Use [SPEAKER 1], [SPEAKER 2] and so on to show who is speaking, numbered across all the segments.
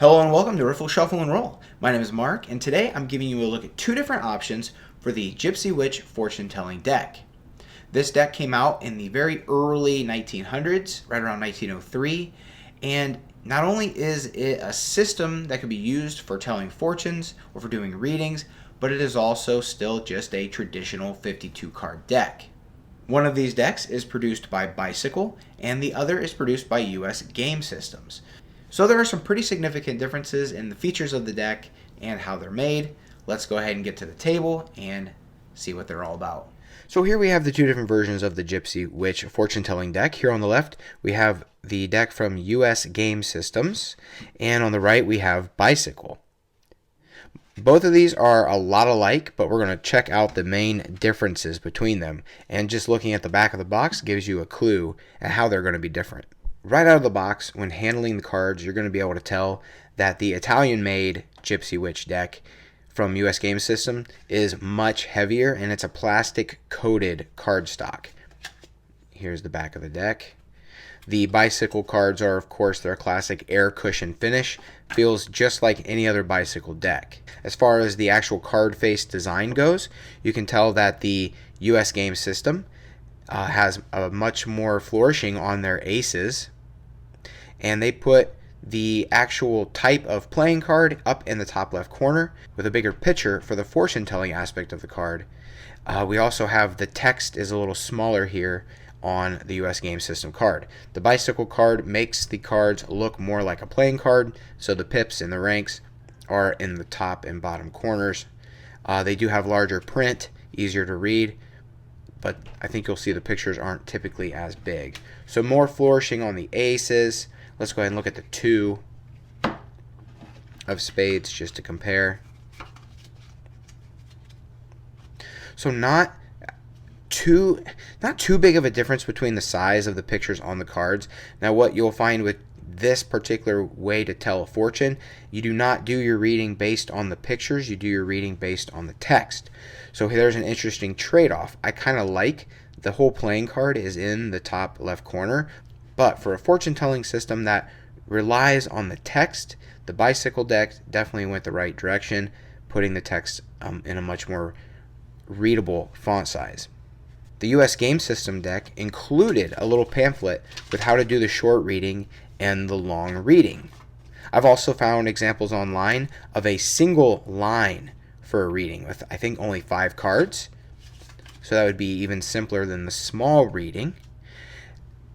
[SPEAKER 1] Hello and welcome to Riffle Shuffle and Roll. My name is Mark, and today I'm giving you a look at two different options for the Gypsy Witch fortune telling deck. This deck came out in the very early 1900s, right around 1903, and not only is it a system that can be used for telling fortunes or for doing readings, but it is also still just a traditional 52 card deck. One of these decks is produced by Bicycle, and the other is produced by US Game Systems. So there are some pretty significant differences in the features of the deck and how they're made. Let's go ahead and get to the table and see what they're all about. So here we have the two different versions of the Gypsy Witch fortune-telling deck. Here on the left, we have the deck from US Game Systems, and on the right, we have Bicycle. Both of these are a lot alike, but we're going to check out the main differences between them. And just looking at the back of the box gives you a clue at how they're going to be different. Right out of the box, when handling the cards, you're going to be able to tell that the Italian-made Gypsy Witch deck from US Game System is much heavier, and it's a plastic-coated cardstock. Here's the back of the deck. The Bicycle cards are, of course, their classic air cushion finish. Feels just like any other Bicycle deck. As far as the actual card face design goes, you can tell that the US Game System has a much more flourishing on their aces, and they put the actual type of playing card up in the top left corner with a bigger picture for the fortune telling aspect of the card. We also have the text is a little smaller here on the US Game System card. The Bicycle card makes the cards look more like a playing card, so the pips and the ranks are in the top and bottom corners. They do have larger print, easier to read, but I think you'll see the pictures aren't typically as big. So more flourishing on the aces. Let's go ahead and look at the two of spades just to compare. So not too big of a difference between the size of the pictures on the cards. Now what you'll find with this particular way to tell a fortune, you do not do your reading based on the pictures, you do your reading based on the text. So there's an interesting trade-off. I kind of like the whole playing card is in the top left corner, but for a fortune-telling system that relies on the text, the Bicycle deck definitely went the right direction, putting the text in a much more readable font size. The US Game System deck included a little pamphlet with how to do the short reading and the long reading. I've also found examples online of a single line for a reading with, I think, only 5 cards. So that would be even simpler than the small reading.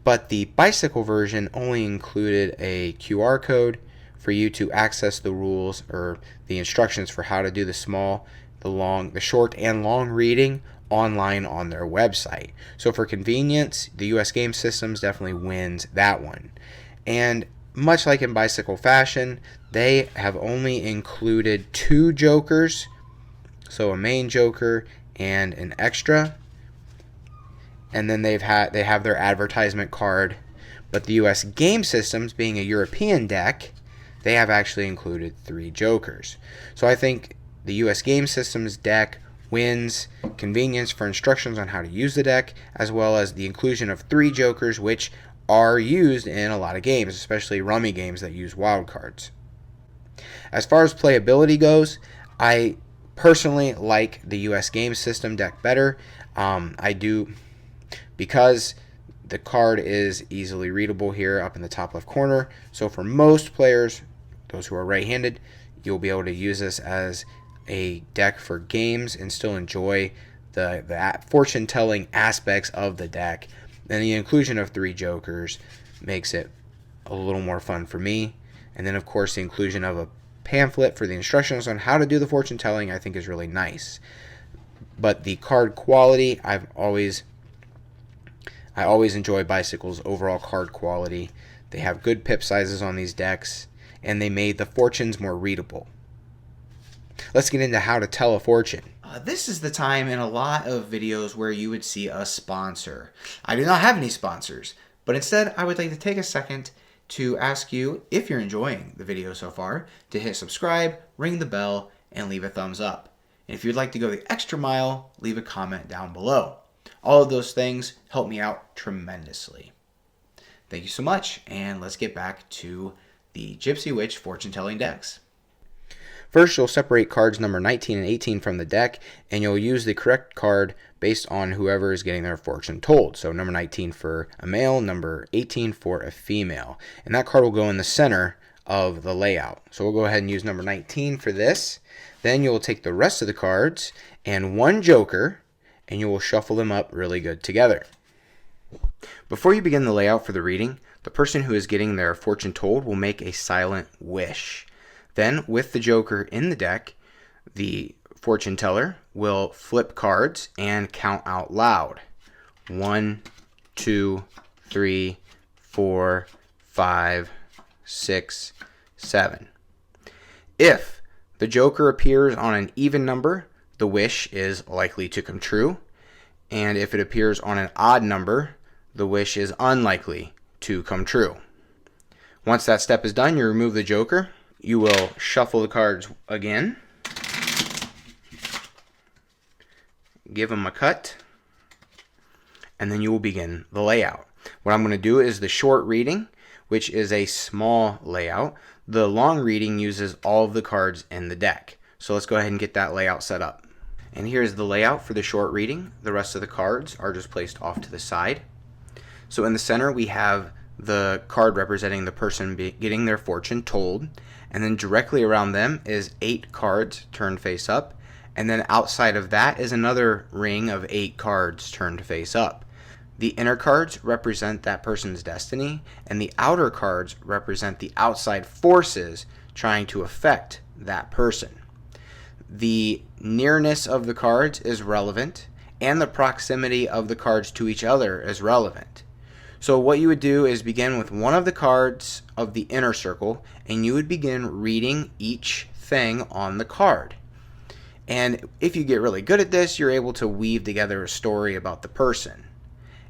[SPEAKER 1] But the Bicycle version only included a QR code for you to access the rules or the instructions for how to do the small, the short and long reading online on their website. So for convenience, the US Game Systems definitely wins that one. And much like in Bicycle fashion, they have only included 2 jokers, so a main joker and an extra. And then they have their advertisement card. But the US Game Systems, being a European deck, they have actually included 3 jokers. So I think the US Game Systems deck wins convenience for instructions on how to use the deck, as well as the inclusion of 3 jokers, which are used in a lot of games, especially rummy games that use wild cards. As far as playability goes, I personally like the US Game System deck better. I do, because the card is easily readable here up in the top left corner. So for most players, those who are right-handed, you'll be able to use this as a deck for games and still enjoy the fortune-telling aspects of the deck. And the inclusion of 3 jokers makes it a little more fun for me. And then, of course, the inclusion of a pamphlet for the instructions on how to do the fortune-telling I think is really nice. But the card quality, I always enjoy Bicycle's overall card quality. They have good pip sizes on these decks, and they made the fortunes more readable. Let's get into how to tell a fortune. This is the time in a lot of videos where you would see a sponsor. I do not have any sponsors, but instead I would like to take a second to ask you, if you're enjoying the video so far, to hit subscribe, ring the bell, and leave a thumbs up. And if you'd like to go the extra mile, leave a comment down below. All of those things help me out tremendously. Thank you so much, and let's get back to the Gypsy Witch fortune telling decks. First, you'll separate cards number 19 and 18 from the deck, and you'll use the correct card based on whoever is getting their fortune told. So number 19 for a male, number 18 for a female. And that card will go in the center of the layout. So we'll go ahead and use number 19 for this. Then you'll take the rest of the cards and one joker, and you will shuffle them up really good together. Before you begin the layout for the reading, the person who is getting their fortune told will make a silent wish. Then, with the joker in the deck, the fortune teller will flip cards and count out loud. 1, 2, 3, 4, 5, 6, 7. If the joker appears on an even number, the wish is likely to come true. And if it appears on an odd number, the wish is unlikely to come true. Once that step is done, you remove the joker. You will shuffle the cards again, give them a cut, and then you will begin the layout. What I'm going to do is the short reading, which is a small layout. The long reading uses all of the cards in the deck. So let's go ahead and get that layout set up. And here's the layout for the short reading. The rest of the cards are just placed off to the side. So in the center we have the card representing the person getting their fortune told, and then directly around them is 8 cards turned face up, and then outside of that is another ring of 8 cards turned face up. The inner cards represent that person's destiny, and the outer cards represent the outside forces trying to affect that person. The nearness of the cards is relevant, and the proximity of the cards to each other is relevant. So what you would do is begin with one of the cards of the inner circle, and you would begin reading each thing on the card. And if you get really good at this, you're able to weave together a story about the person.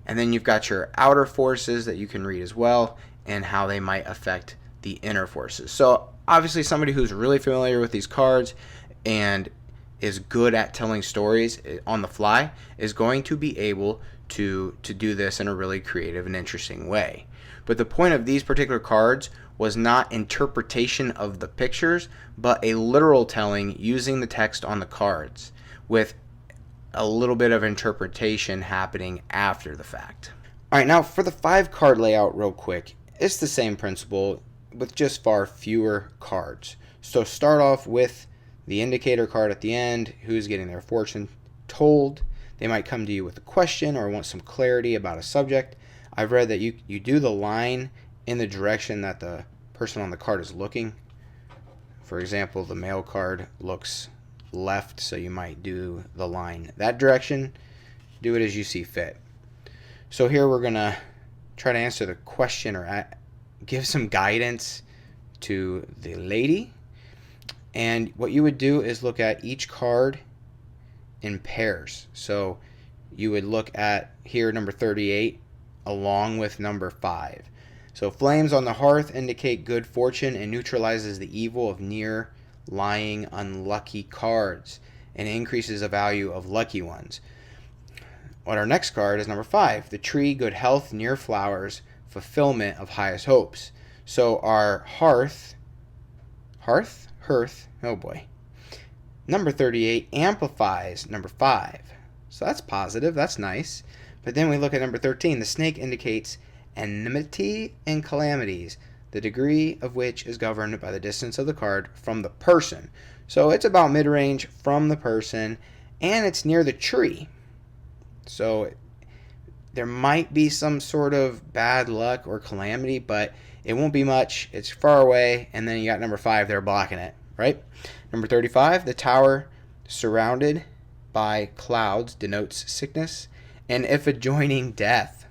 [SPEAKER 1] And then you've got your outer forces that you can read as well, and how they might affect the inner forces. So obviously somebody who's really familiar with these cards and is good at telling stories on the fly is going to be able to do this in a really creative and interesting way. But the point of these particular cards was not interpretation of the pictures, but a literal telling using the text on the cards with a little bit of interpretation happening after the fact. All right, now for the 5 card layout real quick, it's the same principle with just far fewer cards. So start off with the indicator card at the end, who's getting their fortune told. They might come to you with a question or want some clarity about a subject. I've read that you do the line in the direction that the person on the card is looking. For example, the male card looks left, so you might do the line that direction. Do it as you see fit. So here we're going to try to answer the question or give some guidance to the lady. And what you would do is look at each card in pairs. So you would look at here number 38 along with number 5. So flames on the hearth indicate good fortune and neutralizes the evil of near lying unlucky cards and increases the value of lucky ones. On our next card is number 5, the tree, good health, near flowers, fulfillment of highest hopes. So our hearth, oh boy, number 38 amplifies number 5. So that's positive, that's nice. But then we look at number 13, the snake indicates enmity and calamities, the degree of which is governed by the distance of the card from the person. So it's about mid-range from the person, and it's near the tree. So there might be some sort of bad luck or calamity, but it won't be much. It's far away, and then you got number 5 there blocking it, right? Number 35, the tower surrounded by clouds denotes sickness, and if adjoining death.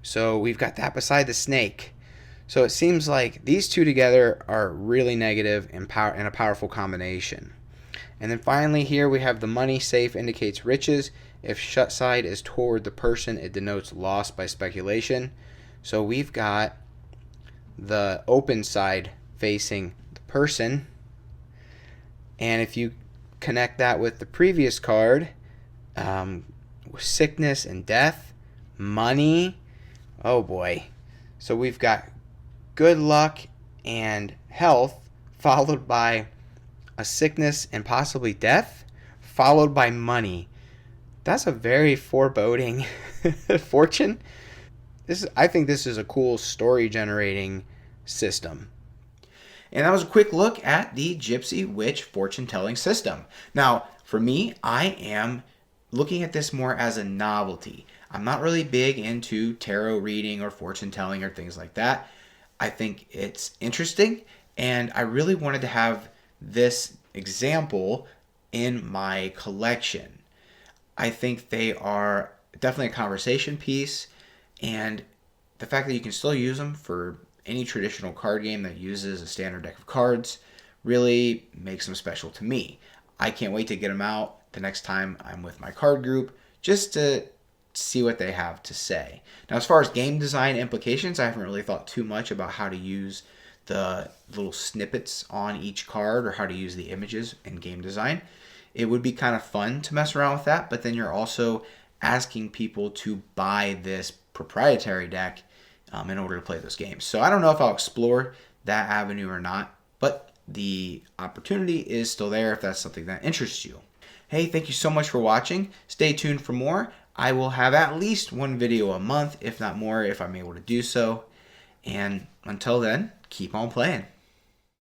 [SPEAKER 1] So we've got that beside the snake. So it seems like these two together are really negative and a powerful combination. And then finally here we have the money safe indicates riches. If shut side is toward the person, it denotes loss by speculation. So we've got the open side facing the person. And if you connect that with the previous card, sickness and death, money, oh boy. So we've got good luck and health, followed by a sickness and possibly death, followed by money. That's a very foreboding fortune. I think this is a cool story generating system. And that was a quick look at the Gypsy Witch fortune telling system. Now, for me, I am looking at this more as a novelty. I'm not really big into tarot reading or fortune telling or things like that. I think it's interesting, and I really wanted to have this example in my collection. I think they are definitely a conversation piece, and the fact that you can still use them for any traditional card game that uses a standard deck of cards really makes them special to me. I can't wait to get them out the next time I'm with my card group just to see what they have to say. Now, as far as game design implications, I haven't really thought too much about how to use the little snippets on each card or how to use the images in game design. It would be kind of fun to mess around with that, but then you're also asking people to buy this proprietary deck in order to play those games. So I don't know if I'll explore that avenue or not, but the opportunity is still there if that's something that interests you. Hey, thank you so much for watching. Stay tuned for more. I will have at least one video a month, if not more, if I'm able to do so. And until then, keep on playing.